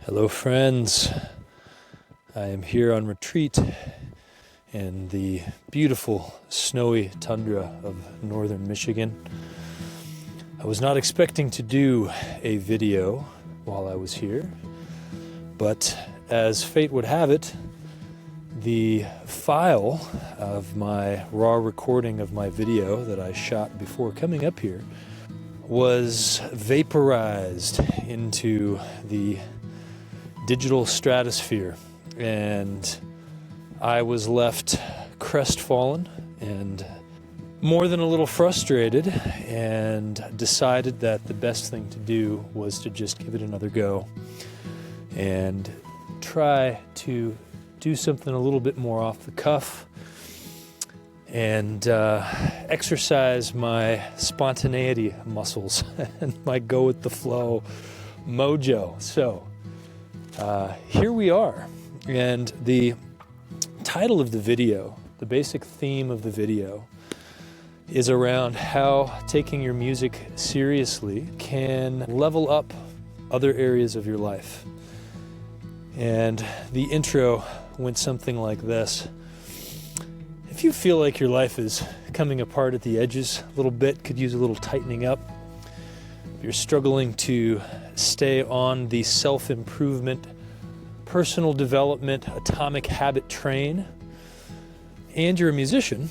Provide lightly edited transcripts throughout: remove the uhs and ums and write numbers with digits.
Hello friends, I am here on retreat in the beautiful snowy tundra of northern Michigan. I was not expecting to do a video while I was here, but as fate would have it, the file of my raw recording of my video that I shot before coming up here was vaporized into the digital stratosphere, and I was left crestfallen and more than a little frustrated, and decided that the best thing to do was to just give it another go and try to do something a little bit more off the cuff and exercise my spontaneity muscles and my go with the flow mojo. So here we are, and the title of the video, the basic theme of the video, is around how taking your music seriously can level up other areas of your life. And the intro went something like this. If you feel like your life is coming apart at the edges a little bit, could use a little tightening up, if you're struggling to stay on the self-improvement, personal development, atomic habit train, and you're a musician,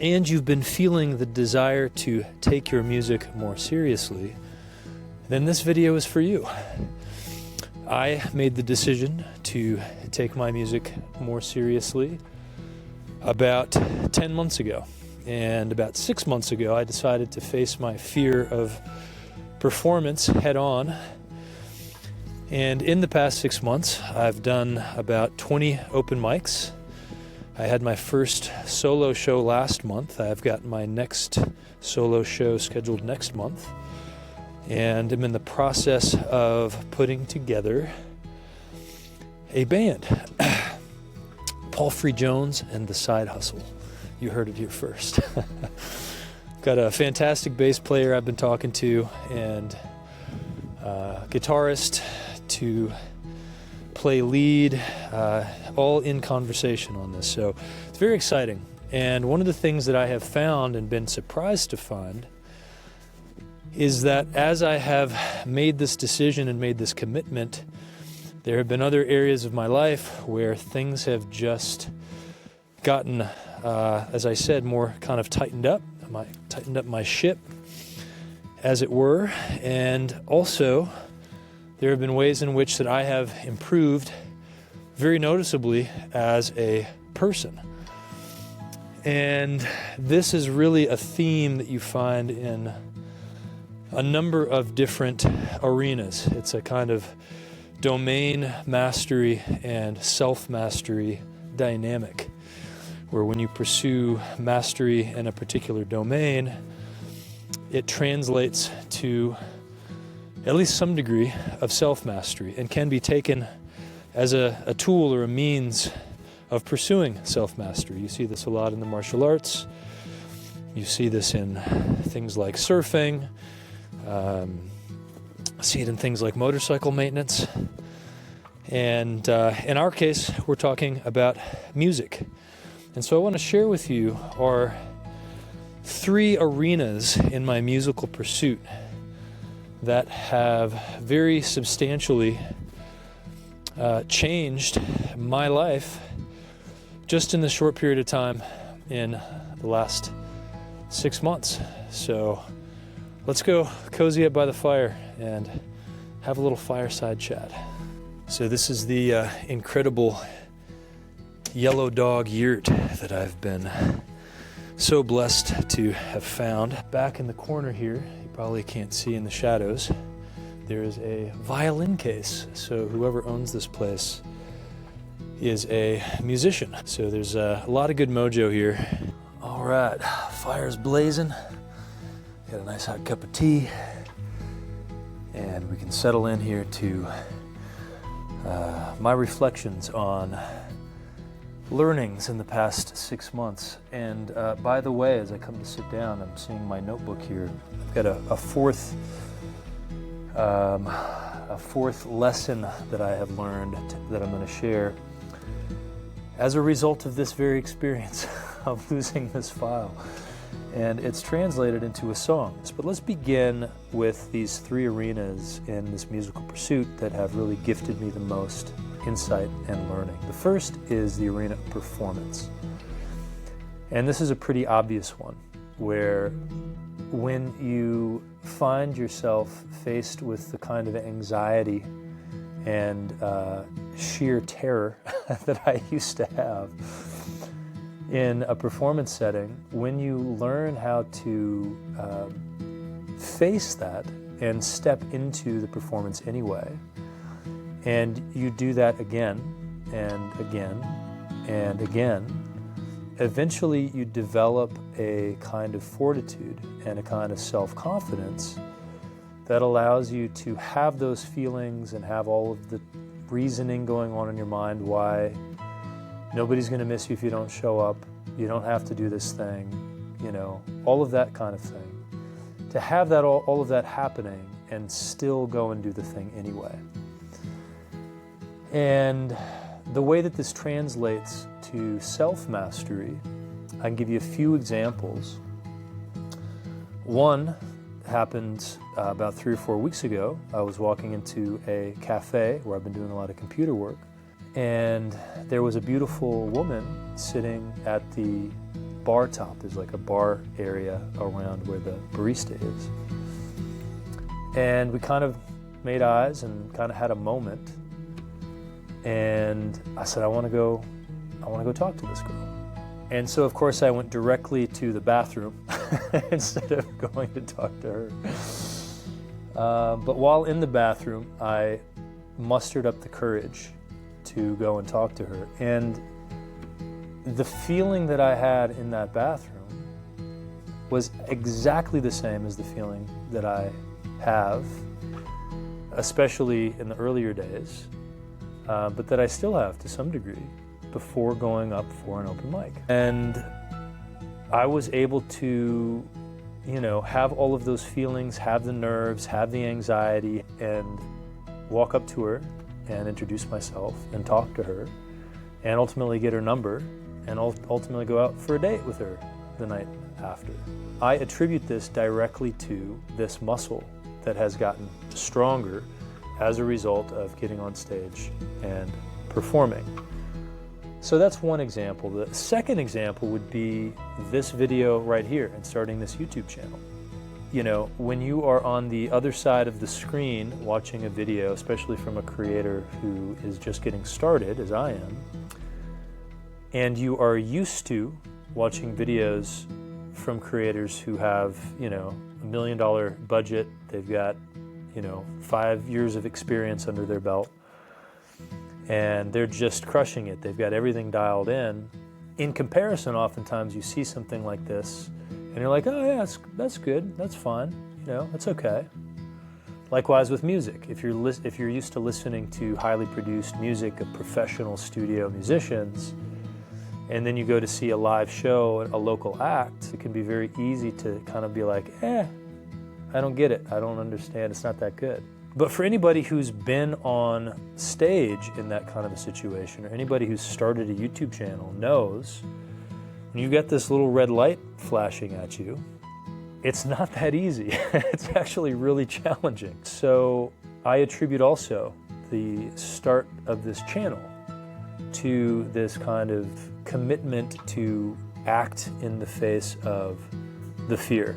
and you've been feeling the desire to take your music more seriously, then this video is for you. I made the decision to take my music more seriously about 10 months ago. And about 6 months ago, I decided to face my fear of performance head on. And in the past 6 months, I've done about 20 open mics. I had my first solo show last month. I've got my next solo show scheduled next month. And I'm in the process of putting together a band. Paul Free Jones and the Side Hustle. You heard it here first. Got a fantastic bass player I've been talking to, and guitarist to play lead, all in conversation on this. So it's very exciting. And one of the things that I have found and been surprised to find is that as I have made this decision and made this commitment, there have been other areas of my life where things have just gotten, as I said, more kind of tightened up my ship, as it were. And also, there have been ways in which that I have improved very noticeably as a person. And this is really a theme that you find in a number of different arenas. It's a kind of domain mastery and self-mastery dynamic, where when you pursue mastery in a particular domain, it translates to at least some degree of self-mastery and can be taken as a tool or a means of pursuing self-mastery. You see this a lot in the martial arts. You see this in things like surfing. See it in things like motorcycle maintenance. And in our case, we're talking about music. And so I want to share with you our 3 arenas in my musical pursuit that have very substantially changed my life just in the short period of time in the last 6 months. So let's go cozy up by the fire and have a little fireside chat. So this is the incredible yellow dog yurt that I've been so blessed to have found. Back in the corner here, you probably can't see in the shadows, there is a violin case. So whoever owns this place is a musician. So there's a lot of good mojo here. All right, fire's blazing. Got a nice hot cup of tea, and we can settle in here to my reflections on learnings in the past 6 months. And by the way, as I come to sit down, I'm seeing my notebook here. I've got a fourth a fourth lesson that I have learned that I'm going to share as a result of this very experience of losing this file. And it's translated into a song. But let's begin with these three arenas in this musical pursuit that have really gifted me the most insight and learning. The first is the arena of performance. And this is a pretty obvious one, where when you find yourself faced with the kind of anxiety and sheer terror that I used to have in a performance setting, when you learn how to face that and step into the performance anyway, and you do that again and again and again, eventually you develop a kind of fortitude and a kind of self-confidence that allows you to have those feelings and have all of the reasoning going on in your mind why nobody's going to miss you if you don't show up, you don't have to do this thing, you know, all of that kind of thing. To have that all of that happening and still go and do the thing anyway. And the way that this translates to self-mastery, I can give you a few examples. One happened about 3 or 4 weeks ago. I was walking into a cafe where I've been doing a lot of computer work, and there was a beautiful woman sitting at the bar top. There's like a bar area around where the barista is. And we kind of made eyes and kind of had a moment. And I said, I want to go talk to this girl. And so, of course, I went directly to the bathroom instead of going to talk to her. But while in the bathroom, I mustered up the courage to go and talk to her. And the feeling that I had in that bathroom was exactly the same as the feeling that I have, especially in the earlier days, but that I still have to some degree before going up for an open mic. And I was able to, you know, have all of those feelings, have the nerves, have the anxiety, and walk up to her and introduce myself and talk to her and ultimately get her number and ultimately go out for a date with her the night after. I attribute this directly to this muscle that has gotten stronger as a result of getting on stage and performing. So that's one example. The second example would be this video right here and starting this YouTube channel. You know, when you are on the other side of the screen watching a video, especially from a creator who is just getting started, as I am, and you are used to watching videos from creators who have, you know, $1 million budget, they've got, you know, 5 years of experience under their belt, and they're just crushing it. They've got everything dialed in. In comparison, oftentimes you see something like this, and you're like, oh yeah, that's good, that's fine, you know, that's okay. Likewise with music. If you're used to listening to highly produced music of professional studio musicians, and then you go to see a live show, a local act, it can be very easy to kind of be like, I don't get it, I don't understand, it's not that good. But for anybody who's been on stage in that kind of a situation, or anybody who's started a YouTube channel knows, when you get this little red light flashing at you, it's not that easy. It's actually really challenging. So I attribute also the start of this channel to this kind of commitment to act in the face of the fear.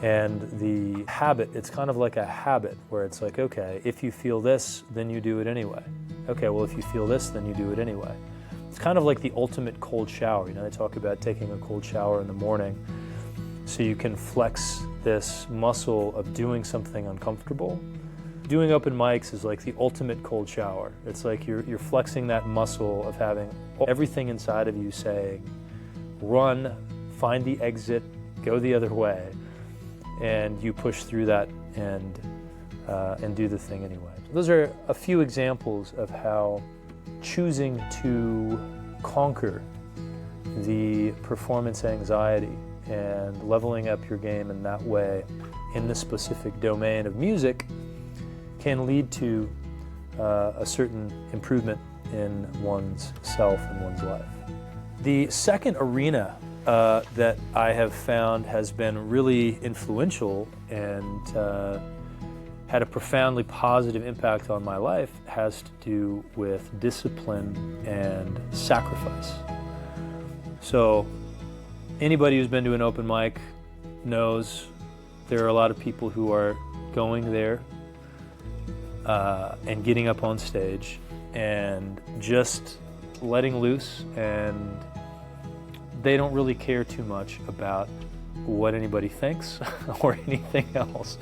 And the habit, it's kind of like a habit where it's like, okay, if you feel this, then you do it anyway. Okay, well, if you feel this, then you do it anyway. It's kind of like the ultimate cold shower. You know, they talk about taking a cold shower in the morning so you can flex this muscle of doing something uncomfortable. Doing open mics is like the ultimate cold shower. It's like you're flexing that muscle of having everything inside of you saying, run, find the exit, go the other way. And you push through that and do the thing anyway. Those are a few examples of how choosing to conquer the performance anxiety and leveling up your game in that way in the specific domain of music can lead to a certain improvement in one's self and one's life. The second arena that I have found has been really influential and had a profoundly positive impact on my life has to do with discipline and sacrifice. So anybody who's been to an open mic knows there are a lot of people who are going there and getting up on stage and just letting loose, and they don't really care too much about what anybody thinks or anything else.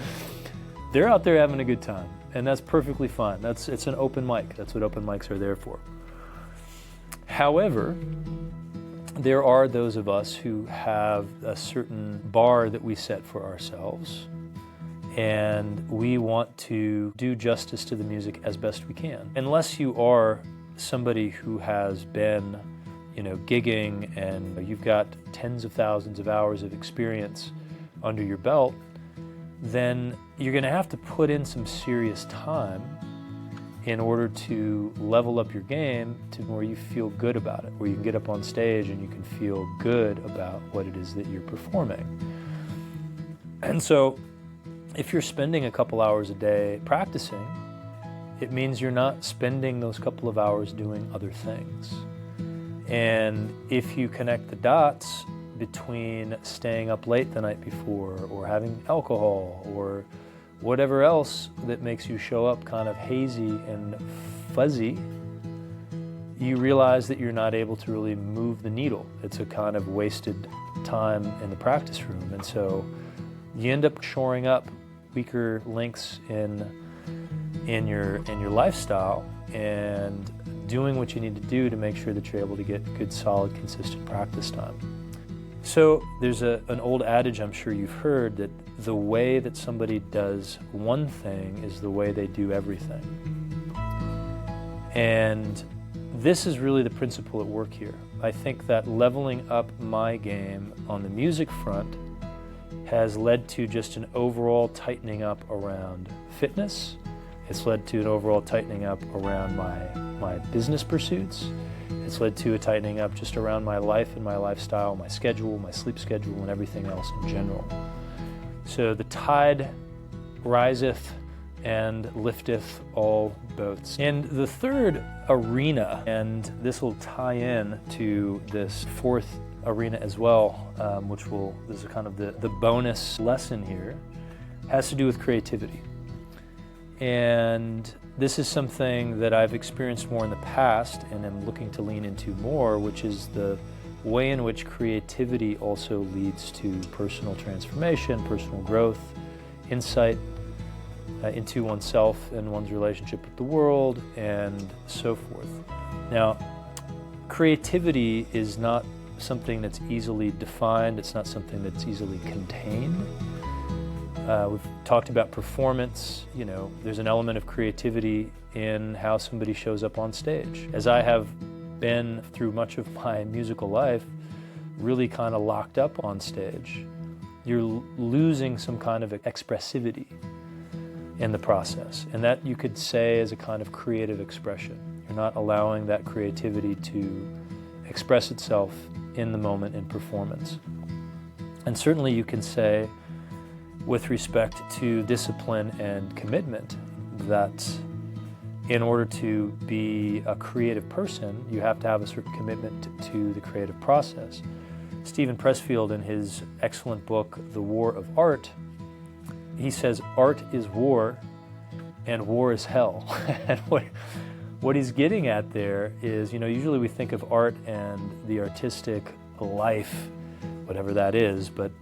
They're out there having a good time, and that's perfectly fine. It's an open mic. That's what open mics are there for. However, there are those of us who have a certain bar that we set for ourselves, and we want to do justice to the music as best we can. Unless you are somebody who has been, gigging and you've got tens of thousands of hours of experience under your belt, then you're going to have to put in some serious time in order to level up your game to where you feel good about it, where you can get up on stage and you can feel good about what it is that you're performing. And so if you're spending a couple hours a day practicing, it means you're not spending those couple of hours doing other things. And if you connect the dots between staying up late the night before or having alcohol or whatever else that makes you show up kind of hazy and fuzzy, you realize that you're not able to really move the needle. It's a kind of wasted time in the practice room. And so you end up shoring up weaker links in your lifestyle and doing what you need to do to make sure that you're able to get good, solid, consistent practice time. So there's an old adage I'm sure you've heard that the way that somebody does one thing is the way they do everything. And this is really the principle at work here. I think that leveling up my game on the music front has led to just an overall tightening up around fitness. It's led to an overall tightening up around my business pursuits. It's led to a tightening up just around my life and my lifestyle, my schedule, my sleep schedule, and everything else in general. So the tide riseth and lifteth all boats. And the third arena, and this will tie in to this fourth arena as well, this is kind of the bonus lesson here, has to do with creativity. And this is something that I've experienced more in the past and am looking to lean into more, which is the way in which creativity also leads to personal transformation, personal growth, insight into oneself and one's relationship with the world, and so forth. Now, creativity is not something that's easily defined. It's not something that's easily contained. We've talked about performance. There's an element of creativity in how somebody shows up on stage. As I have been through much of my musical life, really kind of locked up on stage, you're losing some kind of expressivity in the process. And that you could say is a kind of creative expression. You're not allowing that creativity to express itself in the moment in performance. And certainly you can say, with respect to discipline and commitment, that in order to be a creative person, you have to have a certain commitment to the creative process. Stephen Pressfield, in his excellent book, The War of Art, he says, art is war and war is hell. And what he's getting at there is, usually we think of art and the artistic life, whatever that is, but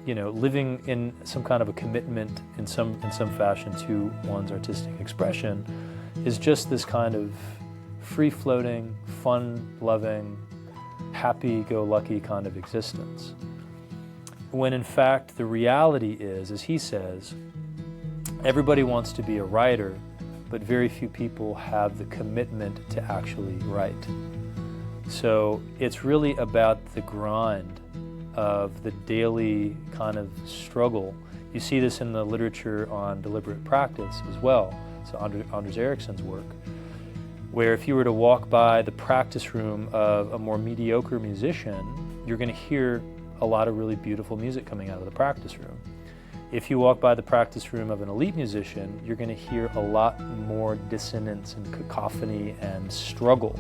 living in some kind of a commitment in some fashion to one's artistic expression is just this kind of free-floating, fun-loving, happy-go-lucky kind of existence. When in fact the reality is, as he says, everybody wants to be a writer, but very few people have the commitment to actually write. So it's really about the grind of the daily kind of struggle You see this in the literature on deliberate practice as well. So Anders Ericsson's work, where if you were to walk by the practice room of a more mediocre musician, you're going to hear a lot of really beautiful music coming out of the practice room. If you walk by the practice room of an elite musician, you're going to hear a lot more dissonance and cacophony and struggle,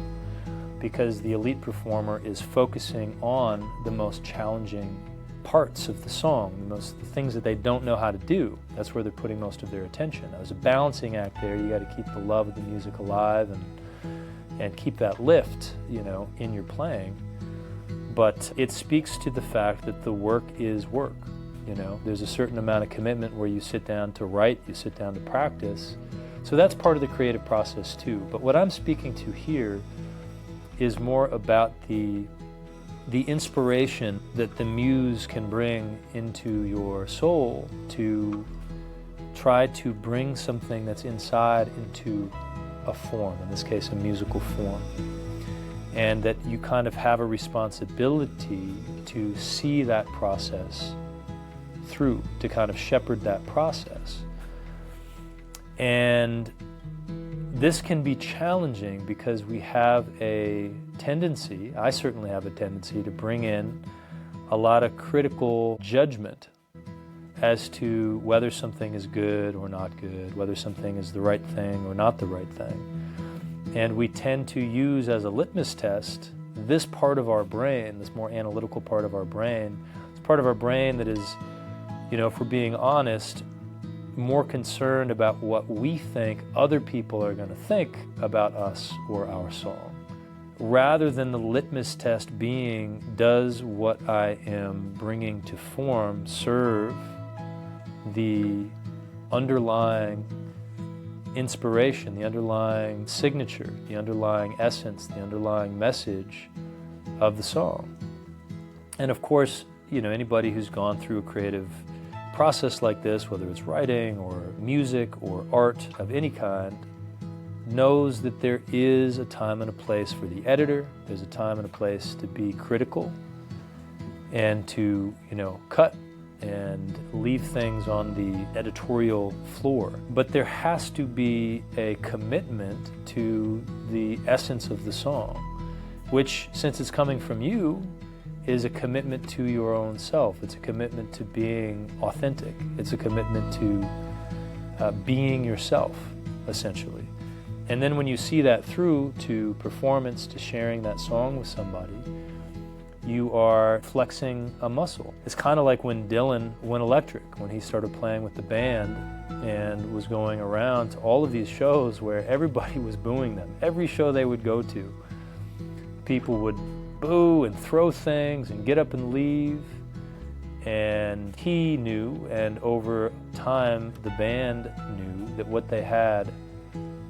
because the elite performer is focusing on the most challenging parts of the song, the things that they don't know how to do. That's where they're putting most of their attention. As a balancing act there, you got to keep the love of the music alive and keep that lift, in your playing. But it speaks to the fact that the work is work. There's a certain amount of commitment where you sit down to write, you sit down to practice. So that's part of the creative process too. But what I'm speaking to here is more about the inspiration that the muse can bring into your soul to try to bring something that's inside into a form, in this case a musical form. And that you kind of have a responsibility to see that process through, to kind of shepherd that process. And this can be challenging because we have a tendency, I certainly have a tendency, to bring in a lot of critical judgment as to whether something is good or not good, whether something is the right thing or not the right thing. And we tend to use as a litmus test this part of our brain, this more analytical part of our brain. It's part of our brain that is, if we're being honest, more concerned about what we think other people are going to think about us or our song, rather than the litmus test being, does what I am bringing to form serve the underlying inspiration, the underlying signature, the underlying essence, the underlying message of the song. And of course, anybody who's gone through a creative process like this, whether it's writing or music or art of any kind, knows that there is a time and a place for the editor. There's a time and a place to be critical and to, cut and leave things on the editorial floor. But there has to be a commitment to the essence of the song, which, since it's coming from you, is a commitment to your own self. It's a commitment to being authentic. It's a commitment to being yourself, essentially. And then when you see that through to performance, to sharing that song with somebody, you are flexing a muscle. It's kind of like when Dylan went electric, when he started playing with the band and was going around to all of these shows where everybody was booing them. Every show they would go to, people would boo and throw things and get up and leave. And he knew, and over time the band knew, that what they had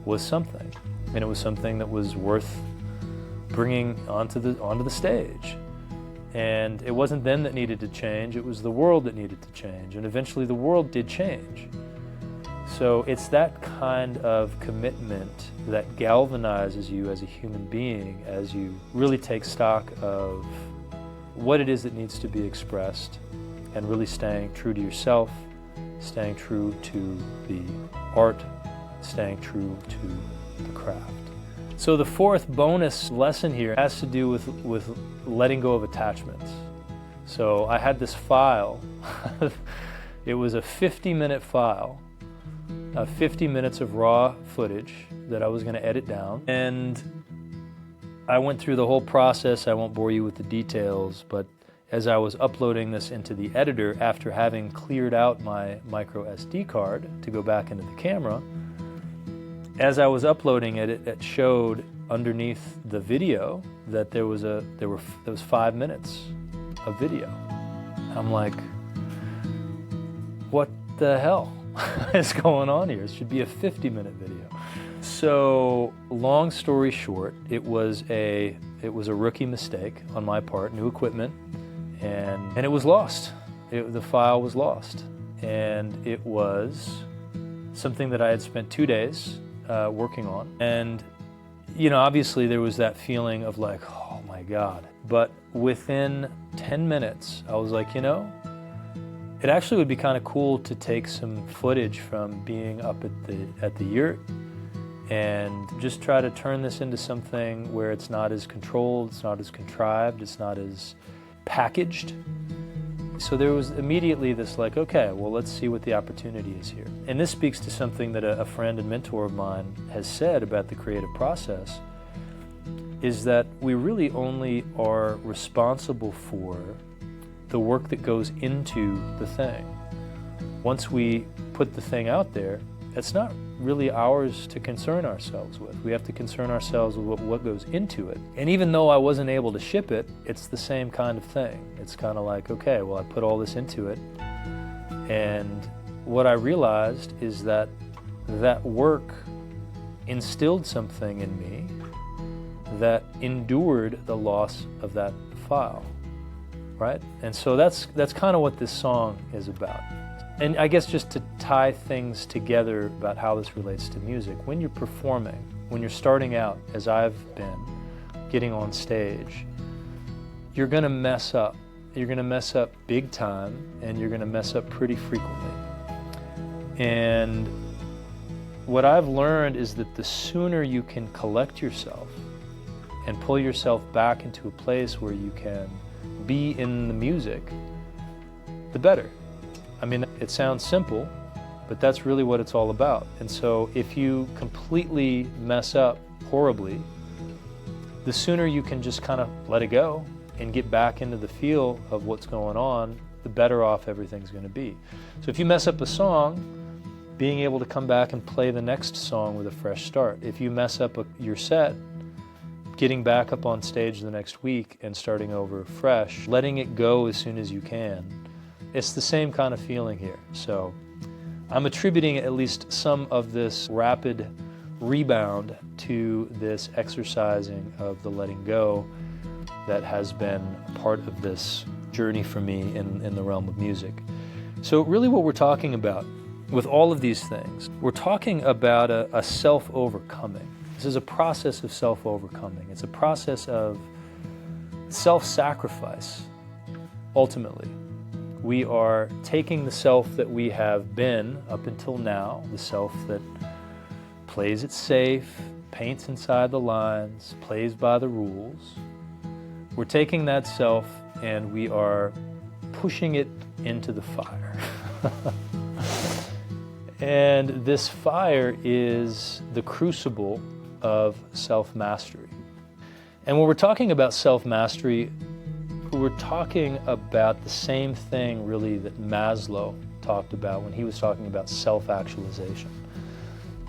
was something, and it was something that was worth bringing onto the stage. And it wasn't them that needed to change, it was the world that needed to change, and eventually the world did change. So it's that kind of commitment that galvanizes you as a human being as you really take stock of what it is that needs to be expressed, and really staying true to yourself, staying true to the art, staying true to the craft. So the fourth bonus lesson here has to do with letting go of attachments. So I had this file. It was a 50-minute file, 50 minutes of raw footage that I was going to edit down. And I went through the whole process. I won't bore you with the details, but as I was uploading this into the editor, after having cleared out my micro SD card to go back into the camera, as I was uploading it, it showed underneath the video that there was 5 minutes of video. I'm like, what the hell is going on here? It should be a 50-minute video. So, long story short, it was a rookie mistake on my part, new equipment, and it was lost. The file was lost, and it was something that I had spent 2 days working on. And obviously there was that feeling of like, oh my God. But within 10 minutes, I was like, it actually would be kind of cool to take some footage from being up at the yurt and just try to turn this into something where it's not as controlled, it's not as contrived, it's not as packaged. So there was immediately this like, okay, well, let's see what the opportunity is here. And this speaks to something that a friend and mentor of mine has said about the creative process, is that we really only are responsible for the work that goes into the thing. Once we put the thing out there, it's not really ours to concern ourselves with. We have to concern ourselves with what goes into it. And even though I wasn't able to ship it, it's the same kind of thing. It's kind of like, okay, well, I put all this into it. And what I realized is that that work instilled something in me that endured the loss of that file, right? And so that's kind of what this song is about. And I guess just to tie things together about how this relates to music, when you're performing, when you're starting out, as I've been, getting on stage, you're gonna mess up. You're gonna mess up big time, and you're gonna mess up pretty frequently. And what I've learned is that the sooner you can collect yourself and pull yourself back into a place where you can be in the music, the better. I mean, it sounds simple, but that's really what it's all about. And so if you completely mess up horribly, the sooner you can just kind of let it go and get back into the feel of what's going on, the better off everything's going to be. So if you mess up a song, being able to come back and play the next song with a fresh start. If you mess up your set, getting back up on stage the next week and starting over fresh, letting it go as soon as you can. It's the same kind of feeling here. So I'm attributing at least some of this rapid rebound to this exercising of the letting go that has been part of this journey for me in the realm of music. So really what we're talking about with all of these things, we're talking about a self-overcoming. This is a process of self-overcoming. It's a process of self-sacrifice, ultimately. We are taking the self that we have been up until now, the self that plays it safe, paints inside the lines, plays by the rules. We're taking that self and we are pushing it into the fire. And this fire is the crucible of self-mastery. And when we're talking about self-mastery, we're talking about the same thing really that Maslow talked about when he was talking about self-actualization.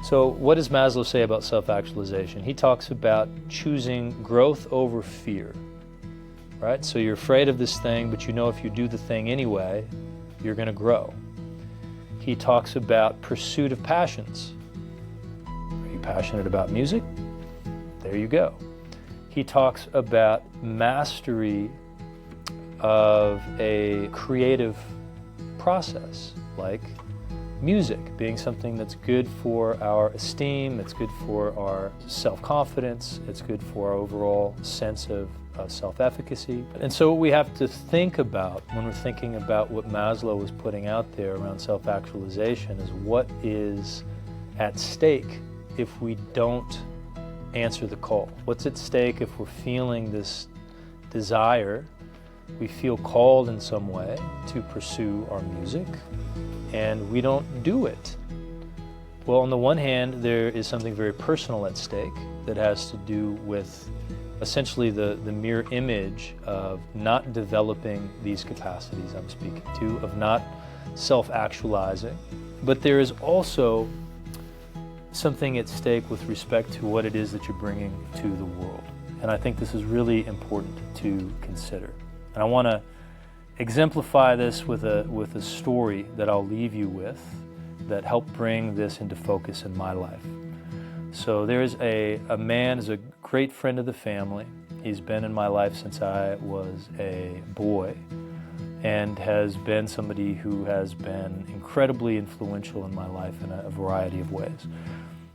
So what does Maslow say about self-actualization? He talks about choosing growth over fear, right? So you're afraid of this thing, but you know if you do the thing anyway, you're going to grow. He talks about pursuit of passions. Are you passionate about music? There you go. He talks about mastery of a creative process, like music being something that's good for our esteem, it's good for our self-confidence, it's good for our overall sense of self-efficacy. And so what we have to think about when we're thinking about what Maslow was putting out there around self-actualization is what is at stake if we don't answer the call. What's at stake if we're feeling this desire, we feel called in some way to pursue our music, and we don't do it? Well, on the one hand, there is something very personal at stake that has to do with essentially the mere image of not developing these capacities I'm speaking to, of not self-actualizing. But there is also something at stake with respect to what it is that you're bringing to the world. And I think this is really important to consider. And I want to exemplify this with a story that I'll leave you with that helped bring this into focus in my life. So there's a man who's a great friend of the family. He's been in my life since I was a boy and has been somebody who has been incredibly influential in my life in a variety of ways.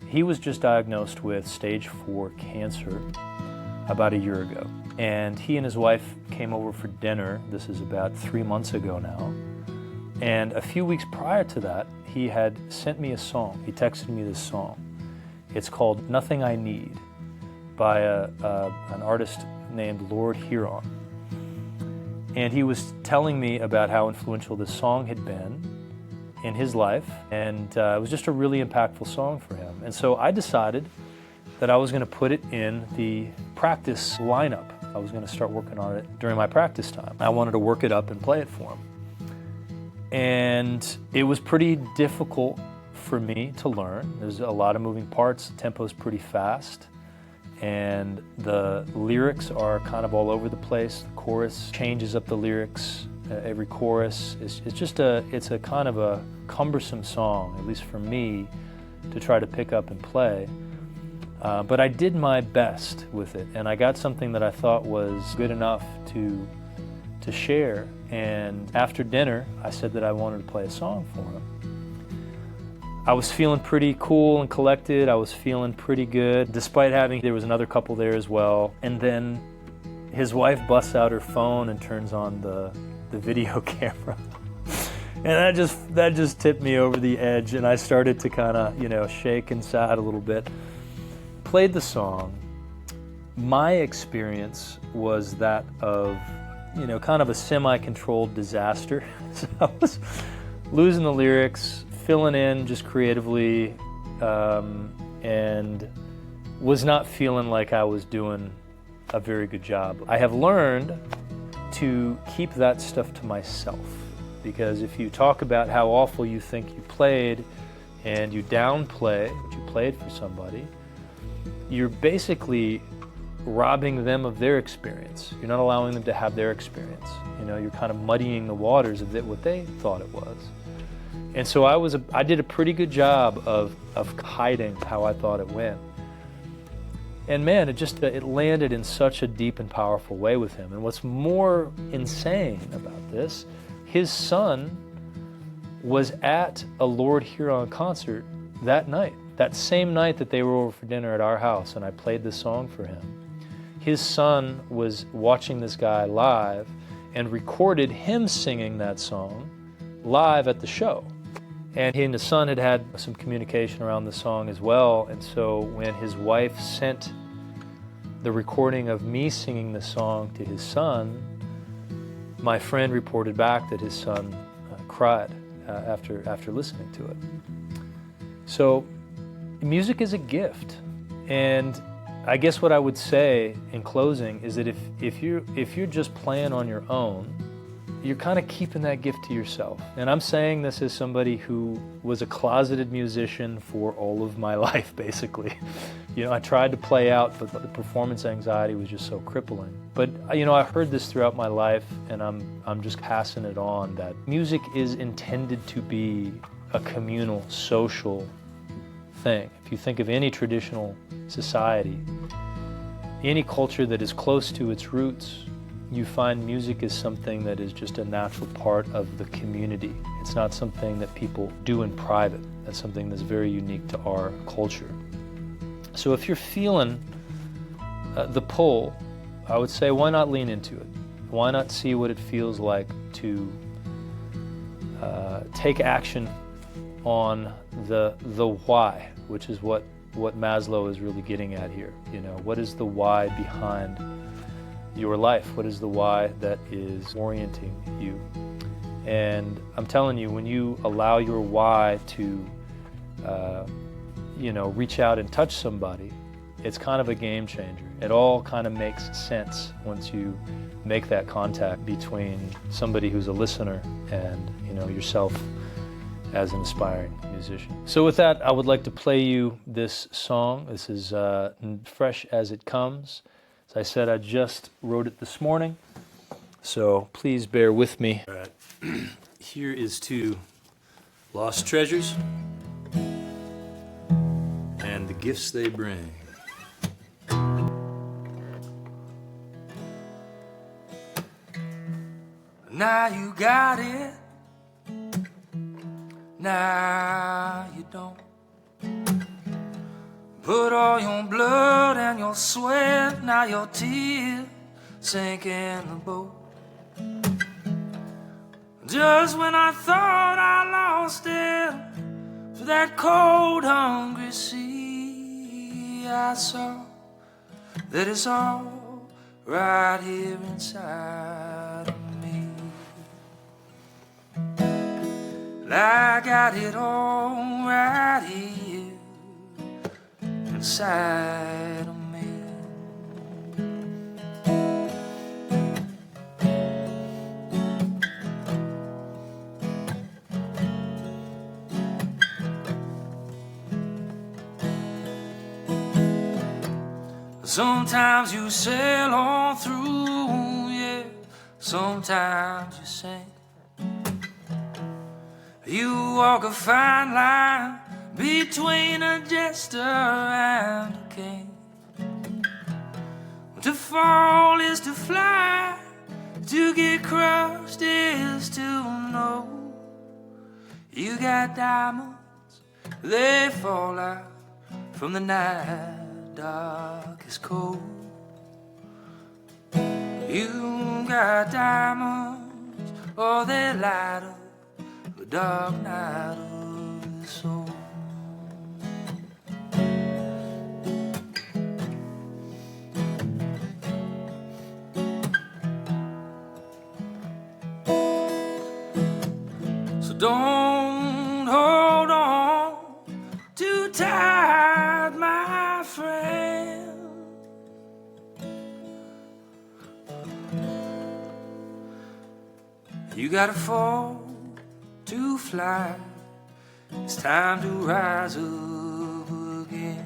He was just diagnosed with stage 4 cancer about a year ago. And he and his wife came over for dinner. This is about 3 months ago now. And a few weeks prior to that, he had sent me a song. He texted me this song. It's called Nothing I Need by an artist named Lord Huron. And he was telling me about how influential this song had been in his life, and it was just a really impactful song for him. And so I decided that I was going to put it in the practice lineup. I was going to start working on it during my practice time. I wanted to work it up and play it for him. And it was pretty difficult for me to learn. There's a lot of moving parts, the tempo's pretty fast, and the lyrics are kind of all over the place. The chorus changes up the lyrics every chorus. It's a kind of a cumbersome song, at least for me, to try to pick up and play. But I did my best with it, and I got something that I thought was good enough to share. And after dinner, I said that I wanted to play a song for him. I was feeling pretty cool and collected. I was feeling pretty good, despite there was another couple there as well. And then his wife busts out her phone and turns on the video camera. And that just tipped me over the edge, and I started to kind of, shake inside a little bit. Played the song. My experience was that of, kind of a semi-controlled disaster. So I was losing the lyrics, filling in just creatively, and was not feeling like I was doing a very good job. I have learned to keep that stuff to myself, because if you talk about how awful you think you played and you downplay what you played for somebody, you're basically robbing them of their experience. You're not allowing them to have their experience. You're kind of muddying the waters of what they thought it was. And so I did a pretty good job of hiding how I thought it went. And man, it landed in such a deep and powerful way with him. And what's more insane about this, his son was at a Lord Huron concert that night, that same night that they were over for dinner at our house, and I played this song for him. His son was watching this guy live and recorded him singing that song live at the show. And he and his son had some communication around the song as well. And so when his wife sent the recording of me singing the song to his son, my friend reported back that his son cried after listening to it. So music is a gift. And I guess what I would say in closing is that if you're just playing on your own, you're kind of keeping that gift to yourself. And I'm saying this as somebody who was a closeted musician for all of my life, basically. I tried to play out, but the performance anxiety was just so crippling. But I heard this throughout my life, and I'm just passing it on, that music is intended to be a communal, social thing. If you think of any traditional society, any culture that is close to its roots, you find music is something that is just a natural part of the community. It's not something that people do in private. That's something that's very unique to our culture. So if you're feeling the pull, I would say, why not lean into it? Why not see what it feels like to take action on the why, which is what Maslow is really getting at here. What is the why behind your life? What is the why that is orienting you? And I'm telling you, when you allow your why to reach out and touch somebody, it's kind of a game changer. It all kind of makes sense once you make that contact between somebody who's a listener and yourself as an aspiring musician. So with that, I would like to play you this song. This is Fresh as It Comes. As I said, I just wrote it this morning, so please bear with me. All right. Here is to lost treasures and the gifts they bring. Now you got it, now you don't. Put all your blood and your sweat, now your tears sink in the boat. Just when I thought I lost it for that cold, hungry sea, I saw that it's all right here inside of me. And I got it all right here inside of me. Sometimes you sail on through, yeah. Sometimes you sink. You walk a fine line between a jester and a king. To fall is to fly, to get crushed is to know. You got diamonds, they fall out from the night dark is cold. You got diamonds, oh, they light up the dark night of the soul. So don't hold on too tight, my friend. You gotta fall to fly. It's time to rise up again.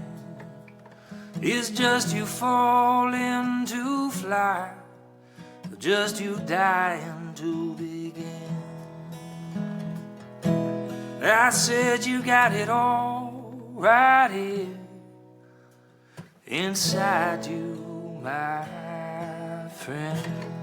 It's just you falling to fly, just you dying to begin. I said you got it all right here inside you, my friend.